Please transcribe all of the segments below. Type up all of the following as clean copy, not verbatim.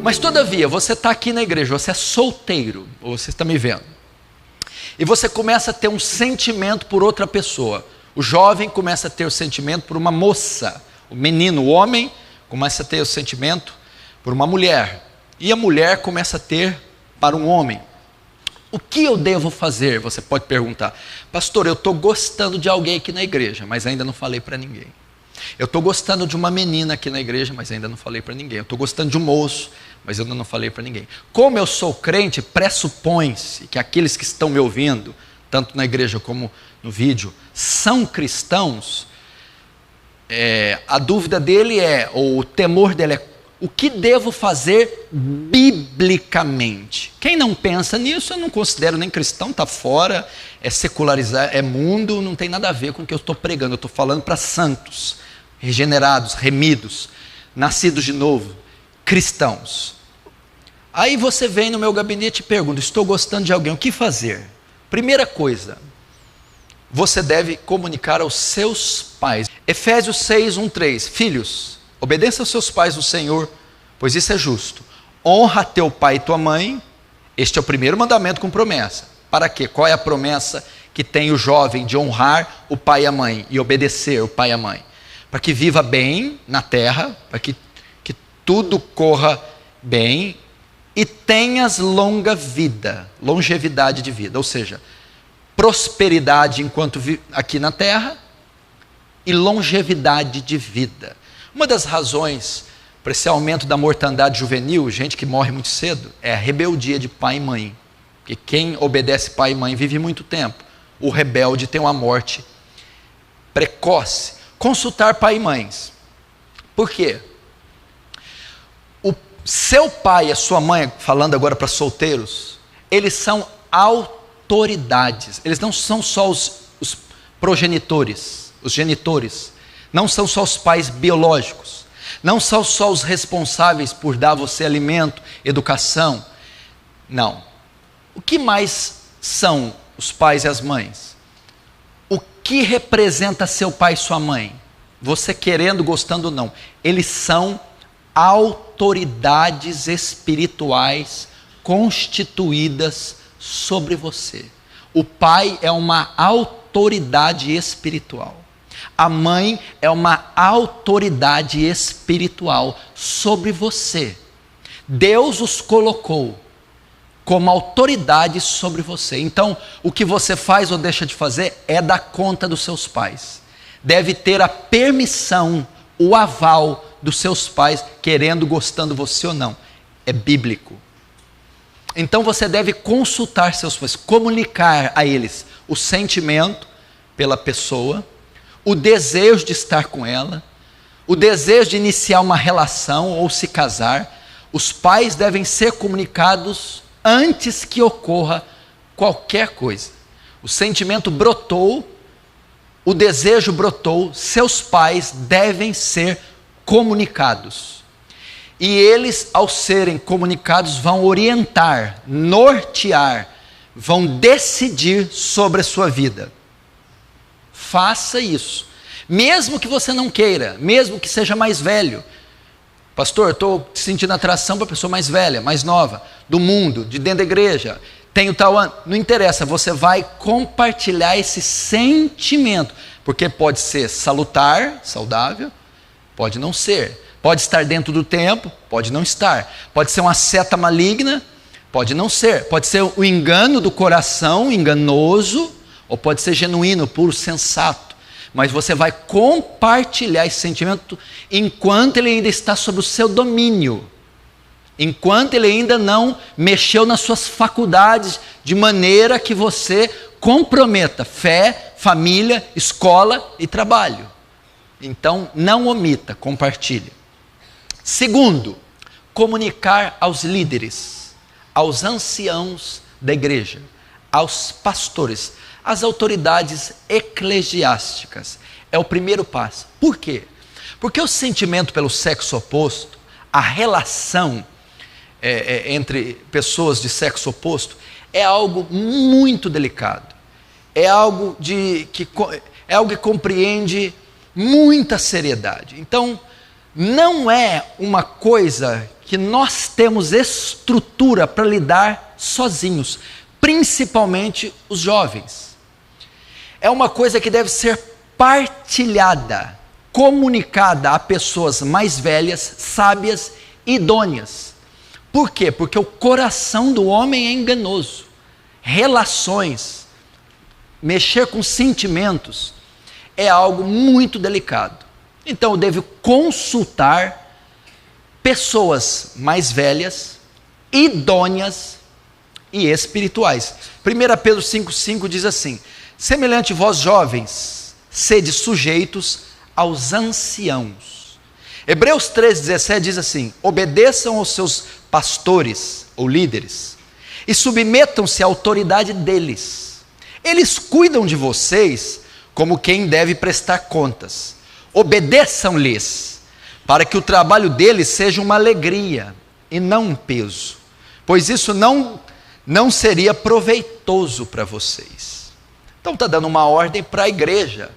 Mas todavia, você está aqui na igreja, você é solteiro, ou você está me vendo, e você começa a ter um sentimento por outra pessoa. O jovem começa a ter o sentimento por uma moça, o menino, o homem, começa a ter o sentimento por uma mulher, e a mulher começa a ter para um homem. O que eu devo fazer? Você pode perguntar. Pastor, eu estou gostando de alguém aqui na igreja, mas ainda não falei para ninguém. Eu estou gostando de uma menina aqui na igreja, mas ainda não falei para ninguém. Eu estou gostando de um moço, mas eu ainda não falei para ninguém. Como eu sou crente, pressupõe-se que aqueles que estão me ouvindo, tanto na igreja como no vídeo, são cristãos. A dúvida dele ou o temor dele é: o que devo fazer biblicamente? Quem não pensa nisso, eu não considero nem cristão, está fora, é secularizar, é mundo, não tem nada a ver com o que eu estou pregando. Eu estou falando para santos, regenerados, remidos, nascidos de novo, cristãos. Aí você vem no meu gabinete e pergunta: estou gostando de alguém, o que fazer? Primeira coisa, você deve comunicar aos seus pais. Efésios 6, 1, 3. Filhos, obedeça aos seus pais no Senhor, pois isso é justo. Honra teu pai e tua mãe. Este é o primeiro mandamento com promessa. Para quê? Qual é a promessa que tem o jovem de honrar o pai e a mãe e obedecer o pai e a mãe? Para que viva bem na terra, para que tudo corra bem e tenhas longa vida, longevidade de vida, ou seja, prosperidade enquanto aqui na terra e longevidade de vida. Uma das razões para esse aumento da mortandade juvenil, gente que morre muito cedo, é a rebeldia de pai e mãe. Porque quem obedece pai e mãe vive muito tempo. O rebelde tem uma morte precoce. Consultar pai e mães. Por quê? O seu pai e a sua mãe, falando agora para solteiros, eles são autoridades. Eles não são só os progenitores, os genitores. Não são só os pais biológicos. Não são só os responsáveis por dar a você alimento, educação. Não. O que mais são os pais e as mães? O que representa seu pai e sua mãe? Você querendo, gostando ou não. Eles são autoridades espirituais constituídas sobre você. O pai é uma autoridade espiritual. A mãe é uma autoridade espiritual sobre você. Deus os colocou como autoridade sobre você. Então, o que você faz ou deixa de fazer é dar conta dos seus pais. Deve ter a permissão, o aval dos seus pais, querendo, gostando você ou não. É bíblico. Então você deve consultar seus pais, comunicar a eles o sentimento pela pessoa, o desejo de estar com ela, o desejo de iniciar uma relação ou se casar. Os pais devem ser comunicados antes que ocorra qualquer coisa. O sentimento brotou, o desejo brotou, seus pais devem ser comunicados. E eles, ao serem comunicados, vão orientar, nortear, vão decidir sobre a sua vida. Faça isso, mesmo que você não queira, mesmo que seja mais velho. Pastor, eu estou sentindo atração para a pessoa mais velha, mais nova, do mundo, de dentro da igreja, tenho tal ano. Não interessa, você vai compartilhar esse sentimento, porque pode ser salutar, saudável, pode não ser. Pode estar dentro do tempo, pode não estar. Pode ser uma seta maligna, pode não ser. Pode ser o engano do coração, enganoso, ou pode ser genuíno, puro, sensato. Mas você vai compartilhar esse sentimento enquanto ele ainda está sob o seu domínio. Enquanto ele ainda não mexeu nas suas faculdades, de maneira que você comprometa fé, família, escola e trabalho. Então, não omita, compartilhe. Segundo, comunicar aos líderes, aos anciãos da igreja, aos pastores, às autoridades eclesiásticas. É o primeiro passo. Por quê? Porque o sentimento pelo sexo oposto, a relação entre pessoas de sexo oposto, é algo muito delicado. É algo que compreende muita seriedade. Então, não é uma coisa que nós temos estrutura para lidar sozinhos, principalmente os jovens. É uma coisa que deve ser partilhada, comunicada a pessoas mais velhas, sábias, idôneas. Por quê? Porque o coração do homem é enganoso. Relações, mexer com sentimentos é algo muito delicado. Então eu devo consultar pessoas mais velhas, idôneas e espirituais. 1 Pedro 5,5 diz assim: semelhante vós jovens, sede sujeitos aos anciãos. Hebreus 13,17 diz assim: obedeçam aos seus pastores ou líderes e submetam-se à autoridade deles. Eles cuidam de vocês como quem deve prestar contas. Obedeçam-lhes, para que o trabalho deles seja uma alegria e não um peso, pois isso não seria proveitoso para vocês. Então está dando uma ordem para a igreja,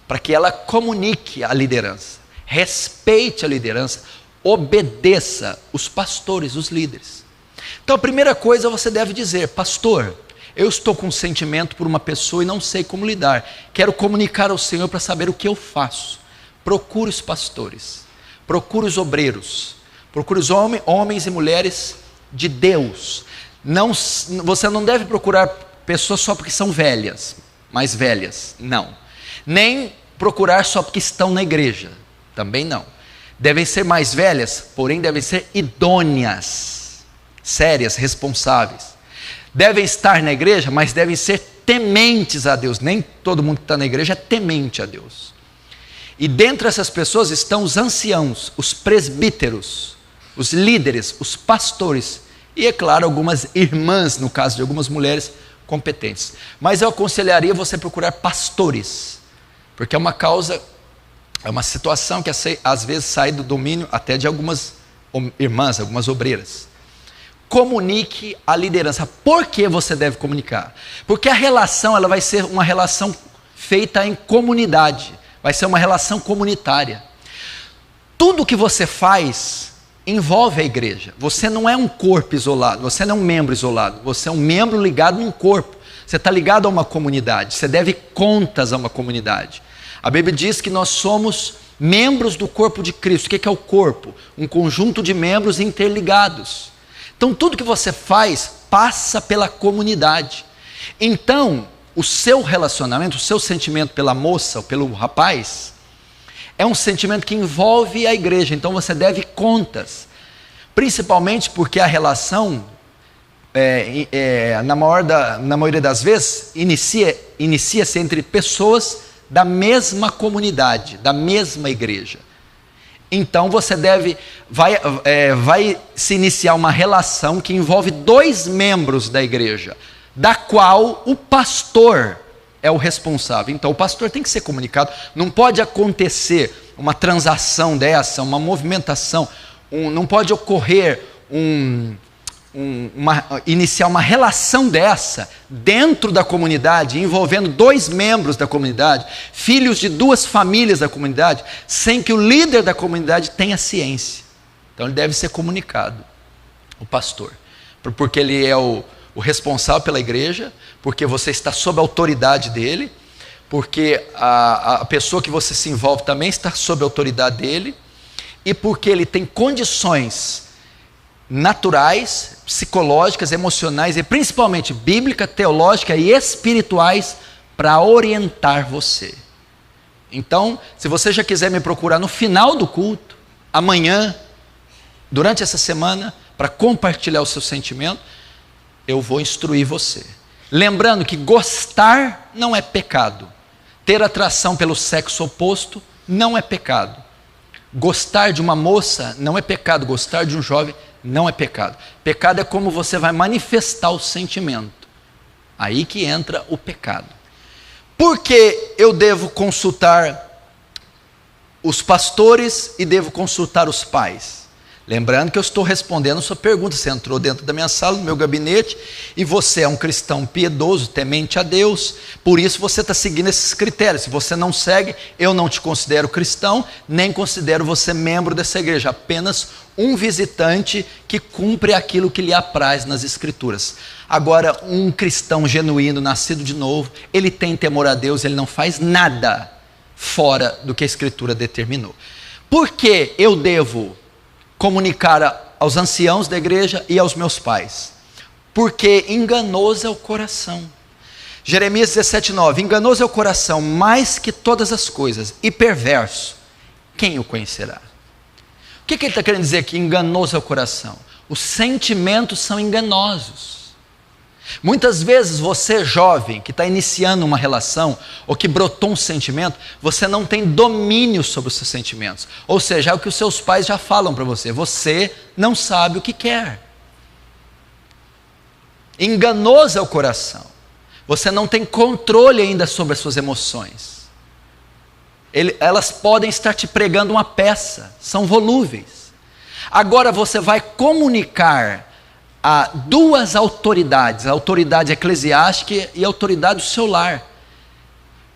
para que ela comunique a liderança, respeite a liderança, obedeça os pastores, os líderes. Então a primeira coisa você deve dizer: pastor, eu estou com um sentimento por uma pessoa e não sei como lidar. Quero comunicar ao Senhor para saber o que eu faço. Procure os pastores, procure os obreiros, procure os homens e mulheres de Deus. Você não deve procurar pessoas só porque são velhas, mais velhas, não. Nem procurar só porque estão na igreja, também não. Devem ser mais velhas, porém devem ser idôneas, sérias, responsáveis. Devem estar na igreja, mas devem ser tementes a Deus. Nem todo mundo que está na igreja é temente a Deus. E dentre essas pessoas estão os anciãos, os presbíteros, os líderes, os pastores e, é claro, algumas irmãs, no caso de algumas mulheres competentes. Mas eu aconselharia você procurar pastores, porque é uma causa, é uma situação que às vezes sai do domínio até de algumas irmãs, algumas obreiras. Comunique a liderança. Por que você deve comunicar? Porque a relação ela vai ser uma relação feita em comunidade, vai ser uma relação comunitária. Tudo que você faz envolve a igreja. Você não é um corpo isolado, você não é um membro isolado, você é um membro ligado a um corpo. Você está ligado a uma comunidade, você deve contas a uma comunidade. A Bíblia diz que nós somos membros do corpo de Cristo. O que é o corpo? Um conjunto de membros interligados. Então tudo que você faz passa pela comunidade. Então o seu relacionamento, o seu sentimento pela moça ou pelo rapaz é um sentimento que envolve a igreja. Então você deve contas, principalmente porque a relação na maioria das vezes inicia-se entre pessoas da mesma comunidade, da mesma igreja. Então você vai se iniciar uma relação que envolve dois membros da igreja, da qual o pastor é o responsável. Então o pastor tem que ser comunicado. Não pode acontecer uma transação dessa, uma movimentação, não pode ocorrer iniciar uma relação dessa dentro da comunidade, envolvendo dois membros da comunidade, filhos de duas famílias da comunidade, sem que o líder da comunidade tenha ciência. Então ele deve ser comunicado, o pastor, porque ele é o responsável pela igreja, porque você está sob a autoridade dele, porque a pessoa que você se envolve também está sob a autoridade dele, e porque ele tem condições naturais, psicológicas, emocionais e principalmente bíblica, teológica e espirituais para orientar você. Então, se você já quiser me procurar no final do culto, amanhã, durante essa semana, para compartilhar o seu sentimento, eu vou instruir você. Lembrando que gostar não é pecado. Ter atração pelo sexo oposto não é pecado. Gostar de uma moça não é pecado. Gostar de um jovem não é pecado. Pecado é como você vai manifestar o sentimento. Aí que entra o pecado. Por que eu devo consultar os pastores e devo consultar os pais? Lembrando que eu estou respondendo a sua pergunta. Você entrou dentro da minha sala, no meu gabinete, e você é um cristão piedoso, temente a Deus, por isso você está seguindo esses critérios. Se você não segue, eu não te considero cristão, nem considero você membro dessa igreja, apenas um visitante que cumpre aquilo que lhe apraz nas Escrituras. Agora, um cristão genuíno, nascido de novo, ele tem temor a Deus, ele não faz nada fora do que a Escritura determinou. Por que eu devo comunicar aos anciãos da igreja e aos meus pais? Porque enganoso é o coração. Jeremias 17:9, enganoso é o coração mais que todas as coisas, e perverso, quem o conhecerá? O que ele está querendo dizer aqui, enganoso é o coração? Os sentimentos são enganosos. Muitas vezes você, jovem, que está iniciando uma relação, ou que brotou um sentimento, você não tem domínio sobre os seus sentimentos. Ou seja, é o que os seus pais já falam para você, você não sabe o que quer. Enganoso é o coração. Você não tem controle ainda sobre as suas emoções. Elas podem estar te pregando uma peça, são volúveis. Agora você vai comunicar a duas autoridades, a autoridade eclesiástica e a autoridade do seu lar.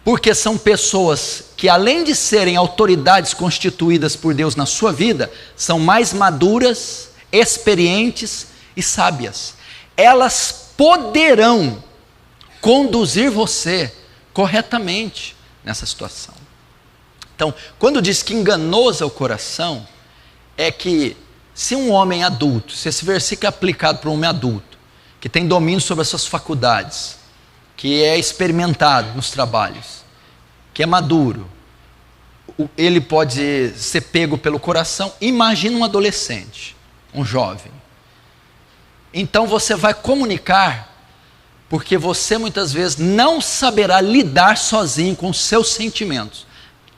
Porque são pessoas que, além de serem autoridades constituídas por Deus na sua vida, são mais maduras, experientes e sábias. Elas poderão conduzir você corretamente nessa situação. Então, quando diz que enganoso é o coração, é que se um homem adulto, se esse versículo é aplicado para um homem adulto, que tem domínio sobre as suas faculdades, que é experimentado nos trabalhos, que é maduro, ele pode ser pego pelo coração. Imagina um adolescente, um jovem. Então você vai comunicar, porque você muitas vezes não saberá lidar sozinho com os seus sentimentos.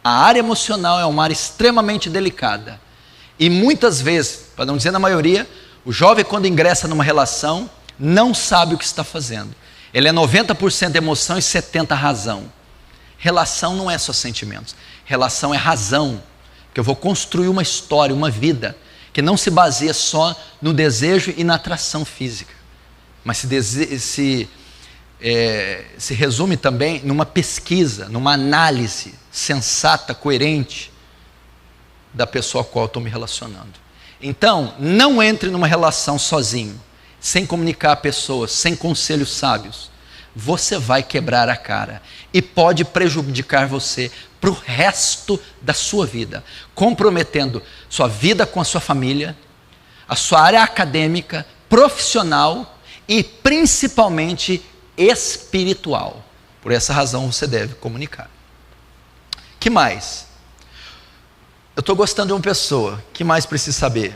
A área emocional é uma área extremamente delicada. E muitas vezes, para não dizer na maioria, o jovem, quando ingressa numa relação, não sabe o que está fazendo. Ele é 90% emoção e 70% razão. Relação não é só sentimentos. Relação é razão. Porque eu vou construir uma história, uma vida, que não se baseia só no desejo e na atração física. Mas se resume também numa pesquisa, numa análise sensata, coerente da pessoa com a qual eu estou me relacionando. Então, não entre numa relação sozinho, sem comunicar a pessoas, sem conselhos sábios. Você vai quebrar a cara e pode prejudicar você para o resto da sua vida, comprometendo sua vida com a sua família, a sua área acadêmica, profissional e principalmente espiritual. Por essa razão você deve comunicar. Que mais? Eu estou gostando de uma pessoa. Que mais precisa saber?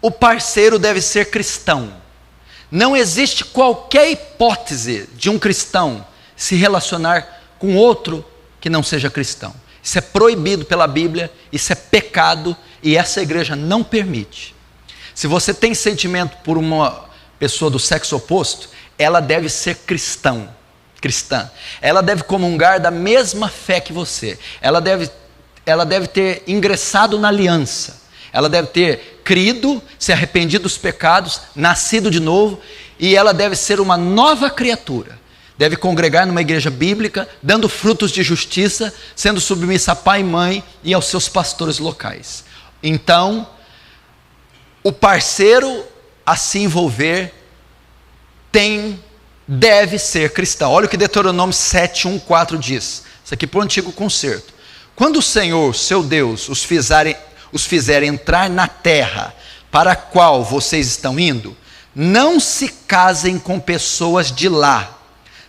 O parceiro deve ser cristão. Não existe qualquer hipótese de um cristão se relacionar com outro que não seja cristão. Isso é proibido pela Bíblia, isso é pecado e essa igreja não permite. Se você tem sentimento por uma pessoa do sexo oposto, ela deve ser cristã. Ela deve comungar da mesma fé que você. Ela deve ter ingressado na aliança. Ela deve ter crido, se arrependido dos pecados, nascido de novo, e ela deve ser uma nova criatura. Deve congregar numa igreja bíblica, dando frutos de justiça, sendo submissa a pai e mãe e aos seus pastores locais. Então, o parceiro a se envolver deve ser cristão. Olha o que Deuteronômio 7:1-4 diz. Isso aqui para o antigo concerto. Quando o Senhor, seu Deus, os fizer entrar na terra para a qual vocês estão indo, não se casem com pessoas de lá.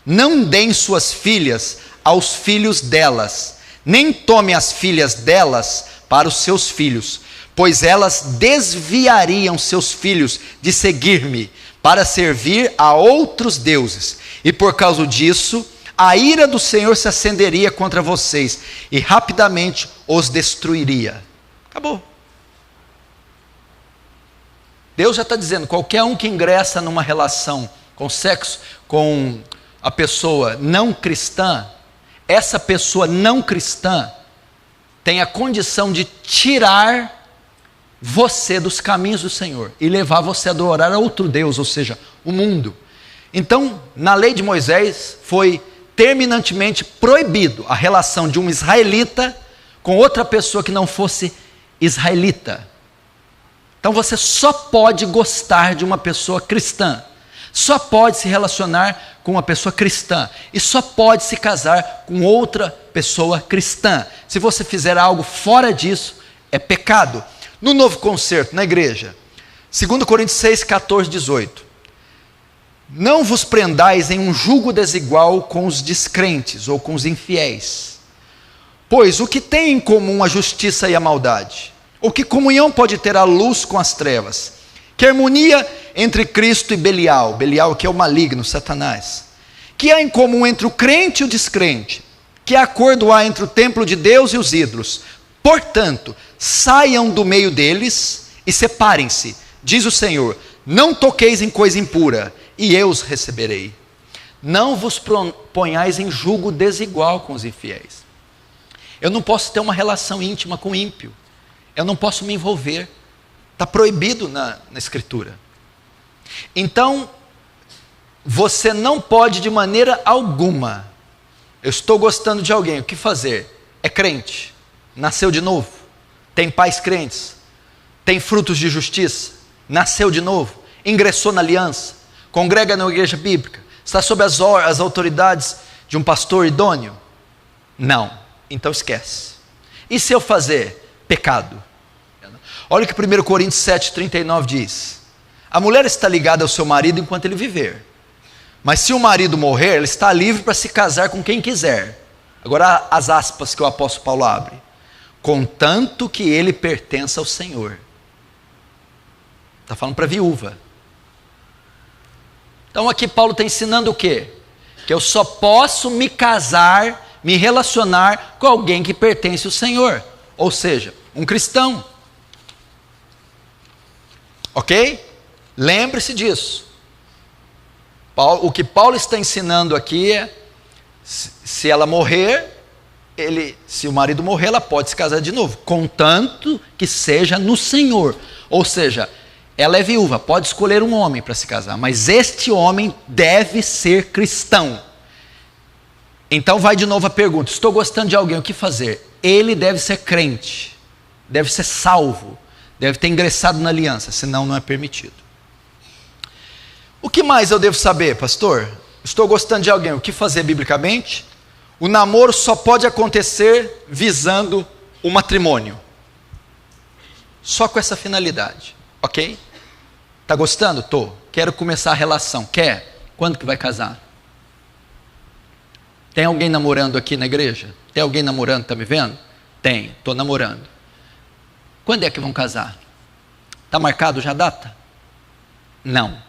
Não deem suas filhas aos filhos delas, nem tomem as filhas delas para os seus filhos, pois elas desviariam seus filhos de seguir-me para servir a outros deuses. E por causa disso, a ira do Senhor se acenderia contra vocês e rapidamente os destruiria. Acabou. Deus já está dizendo, qualquer um que ingressa numa relação com sexo, com a pessoa não cristã, essa pessoa não cristã tem a condição de tirar você dos caminhos do Senhor e levar você a adorar a outro Deus, ou seja, o mundo. Então, na lei de Moisés, foi terminantemente proibido a relação de um israelita com outra pessoa que não fosse israelita. Então você só pode gostar de uma pessoa cristã, só pode se relacionar com uma pessoa cristã e só pode se casar com outra pessoa cristã. Se você fizer algo fora disso, é pecado. No Novo Concerto, na igreja, 2 Coríntios 6, 14, 18. Não vos prendais em um jugo desigual com os descrentes ou com os infiéis. Pois o que tem em comum a justiça e a maldade? Ou que comunhão pode ter a luz com as trevas? Que harmonia entre Cristo e Belial? Belial que é o maligno, Satanás. Que há em comum entre o crente e o descrente? Que acordo há entre o templo de Deus e os ídolos? Portanto, saiam do meio deles e separem-se, diz o Senhor, não toqueis em coisa impura, e eu os receberei. Não vos ponhais em jugo desigual com os infiéis. Eu não posso ter uma relação íntima com o ímpio, eu não posso me envolver, está proibido na Escritura. Então, você não pode de maneira alguma, eu estou gostando de alguém, o que fazer? É crente, nasceu de novo, tem pais crentes, tem frutos de justiça, nasceu de novo, ingressou na aliança, congrega na igreja bíblica, está sob as autoridades de um pastor idôneo? Não, então esquece. E se eu fazer? Pecado. Olha o que 1 Coríntios 7, 39 diz: a mulher está ligada ao seu marido enquanto ele viver, mas se o marido morrer, ela está livre para se casar com quem quiser. Agora as aspas que o apóstolo Paulo abre: contanto que ele pertença ao Senhor. Está falando para a viúva. Então aqui Paulo está ensinando o quê? Que eu só posso me casar, me relacionar com alguém que pertence ao Senhor, ou seja, um cristão. Ok? Lembre-se disso. O que Paulo está ensinando aqui é, se ela morrer, se o marido morrer, ela pode se casar de novo, contanto que seja no Senhor. Ou seja, ela é viúva, pode escolher um homem para se casar, mas este homem deve ser cristão. Então vai de novo a pergunta: estou gostando de alguém, o que fazer? Ele deve ser crente, deve ser salvo, deve ter ingressado na aliança, senão não é permitido. O que mais eu devo saber, pastor? Estou gostando de alguém, o que fazer biblicamente? O namoro só pode acontecer visando o matrimônio, só com essa finalidade, ok? Está gostando? Estou. Quero começar a relação. Quer? Quando que vai casar? Tem alguém namorando aqui na igreja? Tem alguém namorando, está me vendo? Tem, estou namorando. Quando é que vão casar? Está marcado já a data? Não.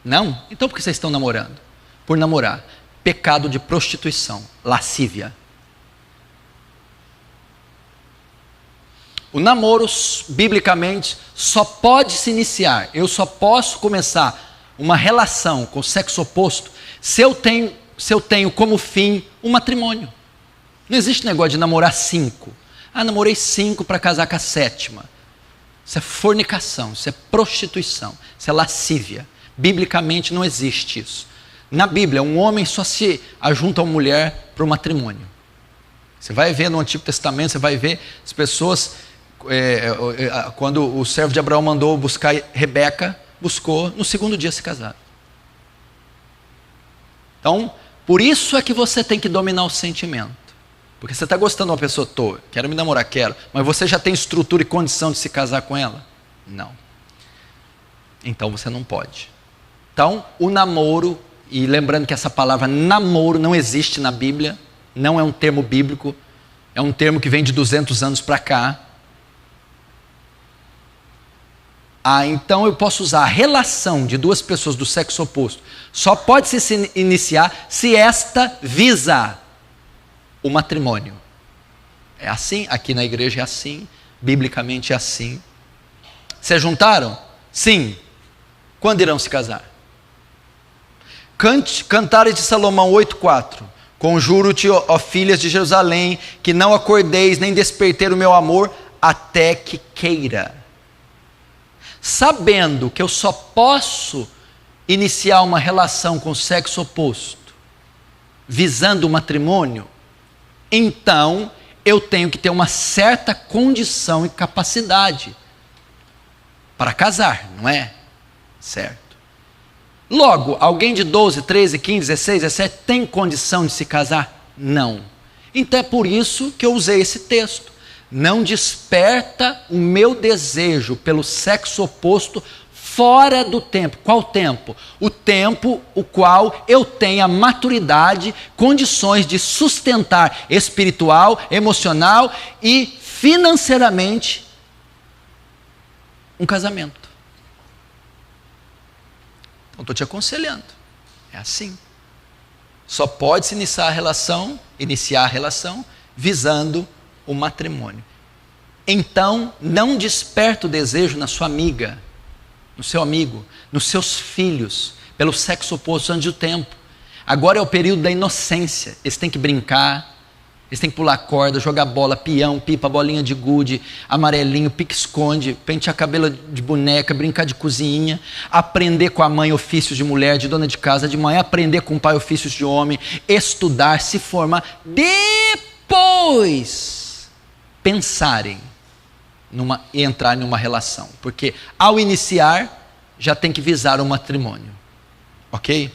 Não? Então por que vocês estão namorando? Por namorar. Pecado de prostituição, lascívia. O namoro, biblicamente, só pode se iniciar, eu só posso começar uma relação com o sexo oposto se eu tenho como fim um matrimônio. Não existe negócio de namorar 5. Namorei 5 para casar com a 7ª. Isso é fornicação, isso é prostituição, isso é lascívia. Biblicamente não existe isso. Na Bíblia, um homem só se ajunta a uma mulher para o matrimônio. Você vai ver no Antigo Testamento, você vai ver as pessoas... quando o servo de Abraão mandou buscar Rebeca, buscou, no 2º dia se casaram. Então, por isso é que você tem que dominar o sentimento. Porque você está gostando de uma pessoa, quero me namorar, quero, mas você já tem estrutura e condição de se casar com ela? Não. Então você não pode. Então, o namoro, e lembrando que essa palavra namoro não existe na Bíblia, não é um termo bíblico, é um termo que vem de 200 anos para cá. Então eu posso usar a relação de duas pessoas do sexo oposto. Só pode se iniciar se esta visa o matrimônio. É assim, aqui na igreja é assim, biblicamente é assim. Se juntaram? Sim. Quando irão se casar? Cantares de Salomão 8,4. Conjuro-te, ó filhas de Jerusalém, que não acordeis nem despertei o meu amor, até que queira. sabendo que eu só posso iniciar uma relação com o sexo oposto, visando o matrimônio, então eu tenho que ter uma certa condição e capacidade para casar, não é? Certo. Logo, alguém de 12, 13, 15, 16, 17 tem condição de se casar? Não. Então é por isso que eu usei esse texto. Não desperta o meu desejo pelo sexo oposto fora do tempo. Qual tempo? O tempo o qual eu tenho a maturidade, condições de sustentar espiritual, emocional e financeiramente um casamento. Então estou te aconselhando. É assim. Só pode se iniciar a relação visando o matrimônio. Então não desperta o desejo na sua amiga, no seu amigo, nos seus filhos, pelo sexo oposto antes do tempo. Agora é o período da inocência. Eles têm que brincar, eles têm que pular corda, jogar bola, peão, pipa, bolinha de gude, amarelinho, pique-esconde, pentear cabelo de boneca, brincar de cozinha, aprender com a mãe ofícios de mulher, de dona de casa, de mãe, aprender com o pai ofícios de homem, estudar, se formar, depois pensarem e entrar numa relação. Porque ao iniciar, já tem que visar o matrimônio. Ok?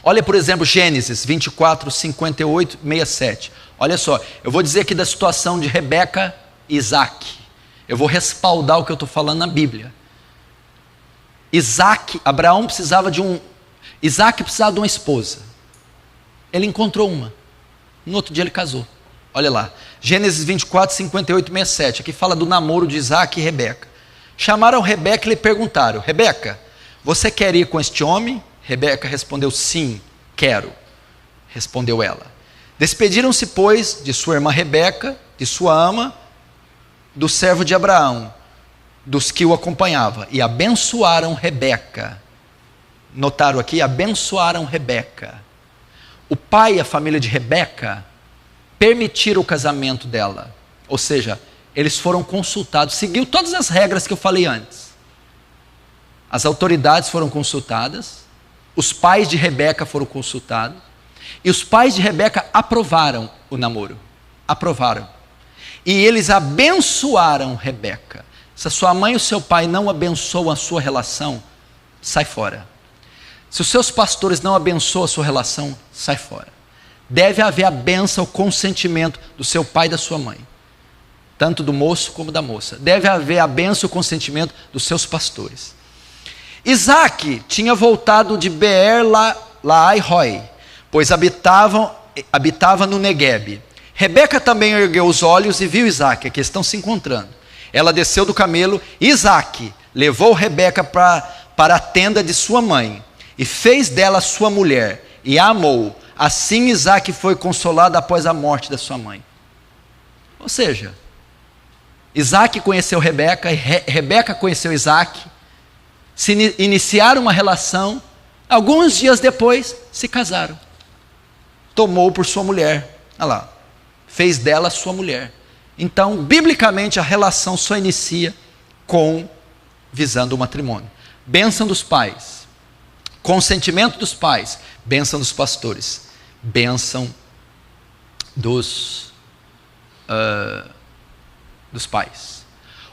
Olha, por exemplo, Gênesis 24, 58, 67. Olha só, eu vou dizer aqui da situação de Rebeca e Isaac. Eu vou respaldar o que eu estou falando na Bíblia. Abraão precisava Isaac precisava de uma esposa. Ele encontrou uma. No outro dia ele casou. Olha lá, Gênesis 24, 58, 67. Aqui fala do namoro de Isaac e Rebeca. Chamaram Rebeca e lhe perguntaram: Rebeca, você quer ir com este homem? Rebeca respondeu: sim, quero. Respondeu ela. Despediram-se, pois, de sua irmã Rebeca, de sua ama, do servo de Abraão, dos que o acompanhava, e abençoaram Rebeca. Notaram aqui? Abençoaram Rebeca. O pai e a família de Rebeca permitiram o casamento dela. Ou seja, eles foram consultados, seguiu todas as regras que eu falei antes. As autoridades foram consultadas, os pais de Rebeca foram consultados, e os pais de Rebeca aprovaram o namoro. Aprovaram. E eles abençoaram Rebeca. Se a sua mãe e o seu pai não abençoam a sua relação, sai fora. Se os seus pastores não abençoam a sua relação, sai fora. Deve haver a bênção, o consentimento do seu pai e da sua mãe. Tanto do moço como da moça. Deve haver a bênção e o consentimento dos seus pastores. Isaac tinha voltado de Beer-Lahai-Roi, pois habitava no Neguebe. Rebeca também ergueu os olhos e viu Isaac. Aqui estão se encontrando. Ela desceu do camelo. Isaac levou Rebeca para a tenda de sua mãe e fez dela sua mulher e a amou. Assim Isaac foi consolado após a morte da sua mãe. Ou seja, Isaac conheceu Rebeca e Rebeca conheceu Isaac, se iniciaram uma relação, alguns dias depois se casaram. Tomou por sua mulher, olha lá, fez dela sua mulher. Então, biblicamente, a relação só inicia visando o matrimônio. Bênção dos pais, consentimento dos pais, bênção dos pastores, bênção dos pais.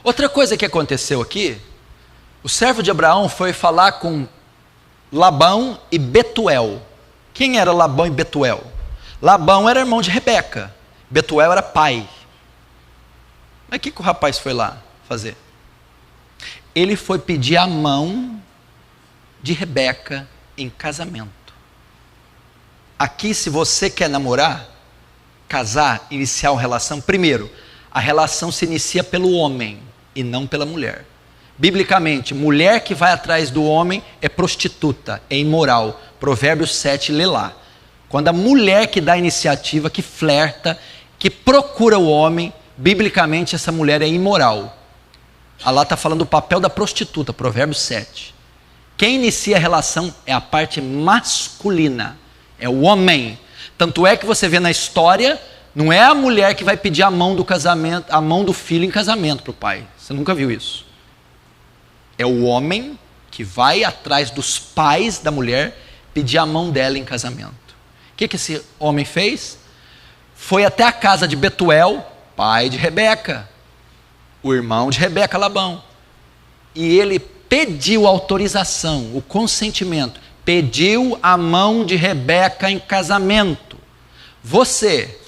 Outra coisa que aconteceu aqui, o servo de Abraão foi falar com Labão e Betuel. Quem era Labão e Betuel? Labão era irmão de Rebeca, Betuel era pai. Mas o que o rapaz foi lá fazer? Ele foi pedir a mão de Rebeca em casamento. Aqui, se você quer namorar, casar, iniciar uma relação, primeiro, a relação se inicia pelo homem e não pela mulher. Biblicamente, mulher que vai atrás do homem é prostituta, é imoral. Provérbios 7, lê lá. Quando a mulher que dá a iniciativa, que flerta, que procura o homem, biblicamente essa mulher é imoral. Allah está falando do papel da prostituta, Provérbios 7. Quem inicia a relação é a parte masculina, é o homem. Tanto é que você vê na história, não é a mulher que vai pedir a mão do casamento, a mão do filho em casamento para o pai. Você nunca viu isso. É o homem que vai atrás dos pais da mulher pedir a mão dela em casamento. O que esse homem fez? Foi até a casa de Betuel, pai de Rebeca, o irmão de Rebeca, Labão. E ele pediu autorização, o consentimento, pediu a mão de Rebeca em casamento. Você,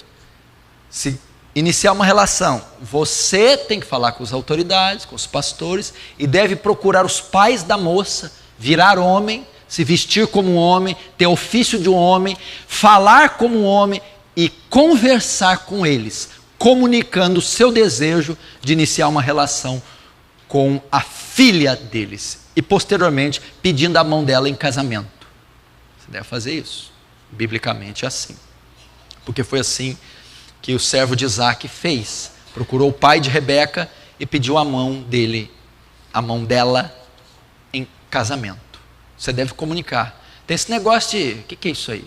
se iniciar uma relação, você tem que falar com as autoridades, com os pastores, e deve procurar os pais da moça, virar homem, se vestir como um homem, ter ofício de um homem, falar como um homem e conversar com eles, comunicando o seu desejo de iniciar uma relação com a filha deles e posteriormente pedindo a mão dela em casamento. Você deve fazer isso, biblicamente é assim, porque foi assim que o servo de Isaac fez, procurou o pai de Rebeca e pediu a mão dela em casamento. Você deve comunicar. Tem esse negócio de, o que é isso aí?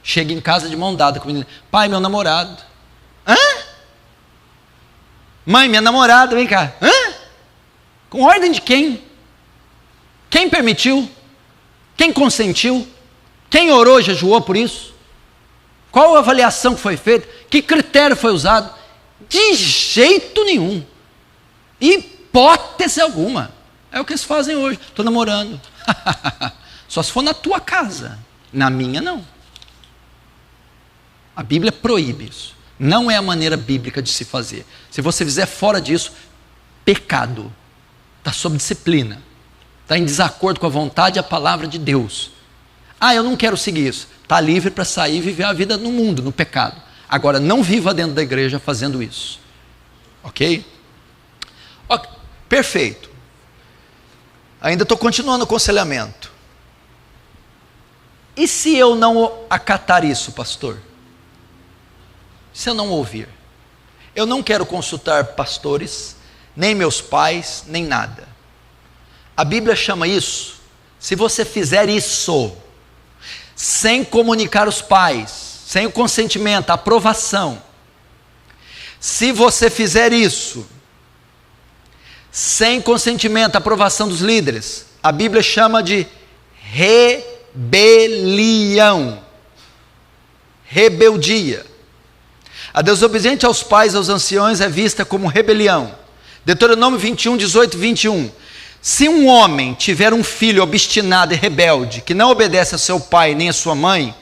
Chega em casa de mão dada com o menino, pai, meu namorado. Hã? Mãe, minha namorada, vem cá. Hã? Com ordem de quem? Quem permitiu? Quem consentiu? Quem orou, jejuou por isso? Qual a avaliação que foi feita? Que critério foi usado? De jeito nenhum. Hipótese alguma. É o que eles fazem hoje. Estou namorando. Só se for na tua casa. Na minha, não. A Bíblia proíbe isso. Não é a maneira bíblica de se fazer. Se você fizer fora disso, pecado. Está sob disciplina. Está em desacordo com a vontade e a palavra de Deus. Ah, eu não quero seguir isso. Está livre para sair e viver a vida no mundo, no pecado. Agora, não viva dentro da igreja fazendo isso. Ok? Perfeito. Ainda estou continuando o aconselhamento. E se eu não acatar isso, pastor? Se eu não ouvir? Eu não quero consultar pastores, nem meus pais, nem nada. A Bíblia chama isso, se você fizer isso, sem comunicar os pais, sem o consentimento, a aprovação, se você fizer isso, sem consentimento, a aprovação dos líderes, a Bíblia chama de rebelião, rebeldia. A desobediência aos pais e aos anciões é vista como rebelião. Deuteronômio 21, 18 e 21. Se um homem tiver um filho obstinado e rebelde, que não obedece a seu pai nem a sua mãe,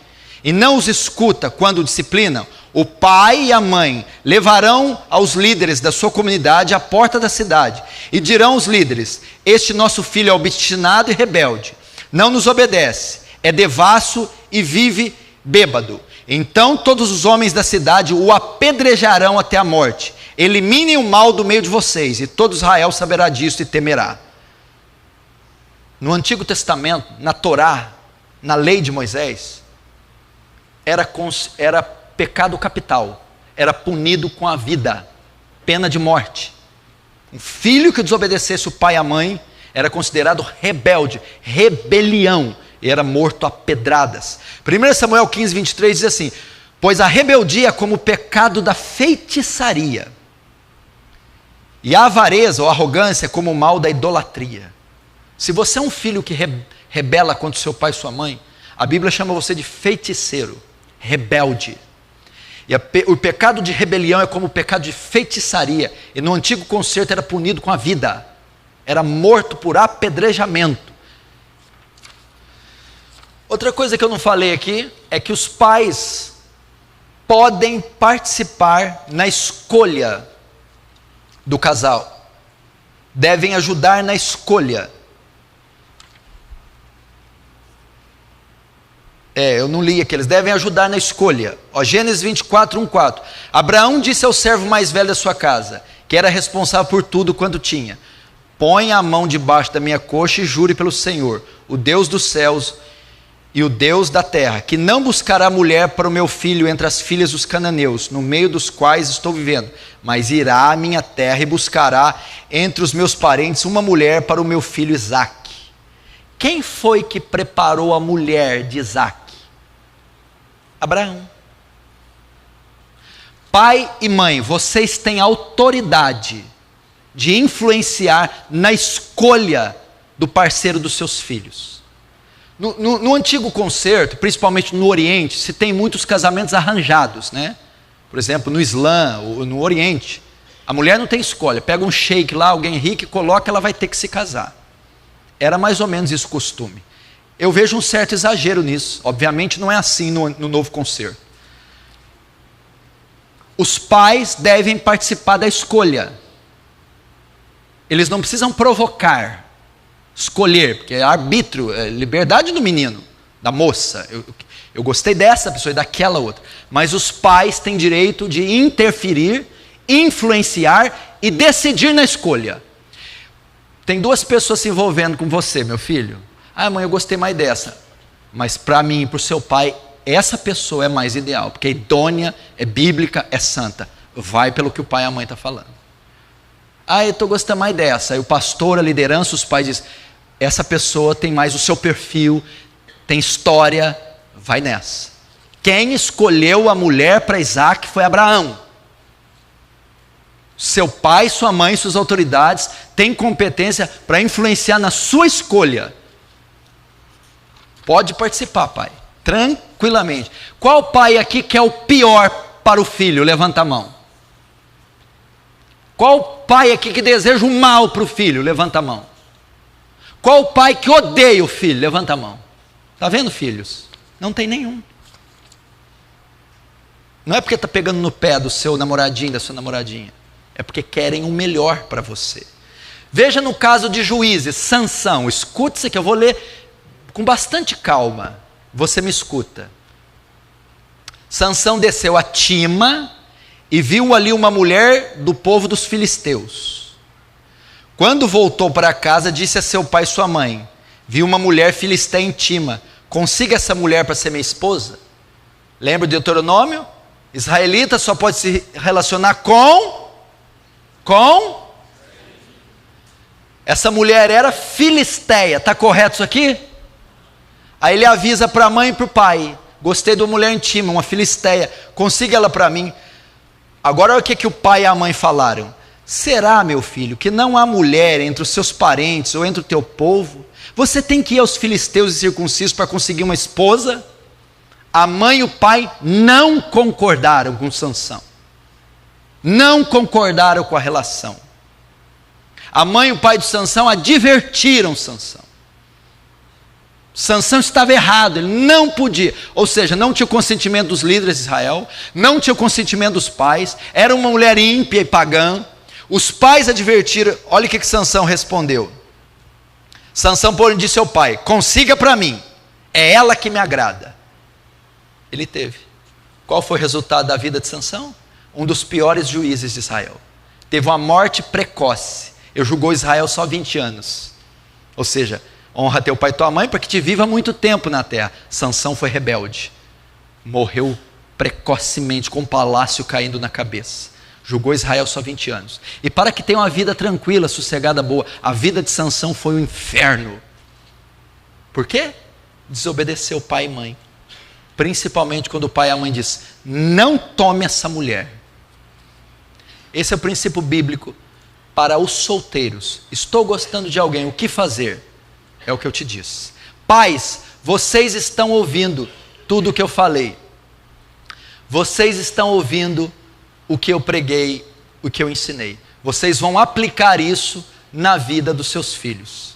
e não os escuta quando o disciplinam, o pai e a mãe levarão aos líderes da sua comunidade à porta da cidade, e dirão aos líderes: este nosso filho é obstinado e rebelde, não nos obedece, é devasso e vive bêbado. Então todos os homens da cidade o apedrejarão até a morte. Eliminem o mal do meio de vocês, e todo Israel saberá disso e temerá. No Antigo Testamento, na Torá, na lei de Moisés, era pecado capital, era punido com a vida, pena de morte. Um filho que desobedecesse o pai e a mãe era considerado rebelde, rebelião, e era morto a pedradas. 1 Samuel 15, 23 diz assim: pois a rebeldia é como o pecado da feitiçaria, e a avareza ou arrogância é como o mal da idolatria. Se você é um filho que rebela contra seu pai e sua mãe, a Bíblia chama você de feiticeiro, rebelde. E o pecado de rebelião é como o pecado de feitiçaria, e no antigo concerto era punido com a vida, era morto por apedrejamento. Outra coisa que eu não falei aqui é que os pais podem participar na escolha do casal, devem ajudar na escolha. Eu não li aqui, eles devem ajudar na escolha. Gênesis 24, 1, 4. Abraão disse ao servo mais velho da sua casa, que era responsável por tudo quanto tinha: põe a mão debaixo da minha coxa e jure pelo Senhor, o Deus dos céus e o Deus da terra, que não buscará mulher para o meu filho entre as filhas dos cananeus, no meio dos quais estou vivendo, mas irá à minha terra e buscará entre os meus parentes uma mulher para o meu filho Isaque. Quem foi que preparou a mulher de Isaque? Abraão. Pai e mãe, vocês têm autoridade de influenciar na escolha do parceiro dos seus filhos. No antigo concerto, principalmente no Oriente, se tem muitos casamentos arranjados, né? Por exemplo, no Islã, ou no Oriente, a mulher não tem escolha, pega um sheik lá, alguém rico, e coloca, ela vai ter que se casar. Era mais ou menos isso o costume. Eu vejo um certo exagero nisso, obviamente não é assim no novo concerto. Os pais devem participar da escolha. Eles não precisam provocar, escolher, porque é arbítrio, é liberdade do menino, da moça. Eu gostei dessa pessoa e daquela outra. Mas os pais têm direito de interferir, influenciar e decidir na escolha. Tem duas pessoas se envolvendo com você, meu filho. Ah, mãe, eu gostei mais dessa. Mas para mim e para o seu pai, essa pessoa é mais ideal, porque é idônea, é bíblica, é santa. Vai pelo que o pai e a mãe estão falando. Ah, eu estou gostando mais dessa. Aí o pastor, a liderança, os pais dizem, essa pessoa tem mais o seu perfil, tem história, vai nessa. Quem escolheu a mulher para Isaac foi Abraão. Seu pai, sua mãe, suas autoridades têm competência para influenciar na sua escolha. Pode participar, pai, tranquilamente. Qual pai aqui que é o pior para o filho? Levanta a mão. Qual pai aqui que deseja o mal para o filho? Levanta a mão. Qual pai que odeia o filho? Levanta a mão. Está vendo, filhos? Não tem nenhum. Não é porque está pegando no pé do seu namoradinho, da sua namoradinha. É porque querem o melhor para você. Veja no caso de Juízes, Sansão. Escute isso aqui, eu vou ler com bastante calma. Você me escuta. Sansão desceu a Tima e viu ali uma mulher do povo dos filisteus. Quando voltou para casa, disse a seu pai e sua mãe: vi uma mulher filisteia em Tima, consiga essa mulher para ser minha esposa. Lembra do Deuteronômio? Israelita só pode se relacionar com essa mulher era filisteia, está correto isso aqui? Aí ele avisa para a mãe e para o pai: gostei de uma mulher em Tima, uma filisteia, consiga ela para mim. Agora olha o que o pai e a mãe falaram: será, meu filho, que não há mulher entre os seus parentes ou entre o teu povo? Você tem que ir aos filisteus e circuncisos para conseguir uma esposa? A mãe e o pai não concordaram com Sansão. Não concordaram com a relação. A mãe e o pai de Sansão advertiram Sansão. Sansão estava errado, ele não podia, ou seja, não tinha o consentimento dos líderes de Israel, não tinha o consentimento dos pais, era uma mulher ímpia e pagã. Os pais advertiram, olha o que Sansão respondeu. Sansão, porém, disse ao pai: consiga para mim, é ela que me agrada. Ele teve. Qual foi o resultado da vida de Sansão? Um dos piores juízes de Israel. Teve uma morte precoce. Ele julgou Israel só 20 anos. Ou seja, honra teu pai e tua mãe para que te viva muito tempo na terra. Sansão foi rebelde. Morreu precocemente, com um palácio caindo na cabeça. Julgou Israel só 20 anos. E para que tenha uma vida tranquila, sossegada, boa, a vida de Sansão foi um inferno. Por quê? Desobedeceu pai e mãe. Principalmente quando o pai e a mãe diz: não tome essa mulher. Esse é o princípio bíblico para os solteiros. Estou gostando de alguém, o que fazer? É o que eu te disse. Pais, vocês estão ouvindo tudo o que eu falei. Vocês estão ouvindo o que eu preguei, o que eu ensinei. Vocês vão aplicar isso na vida dos seus filhos.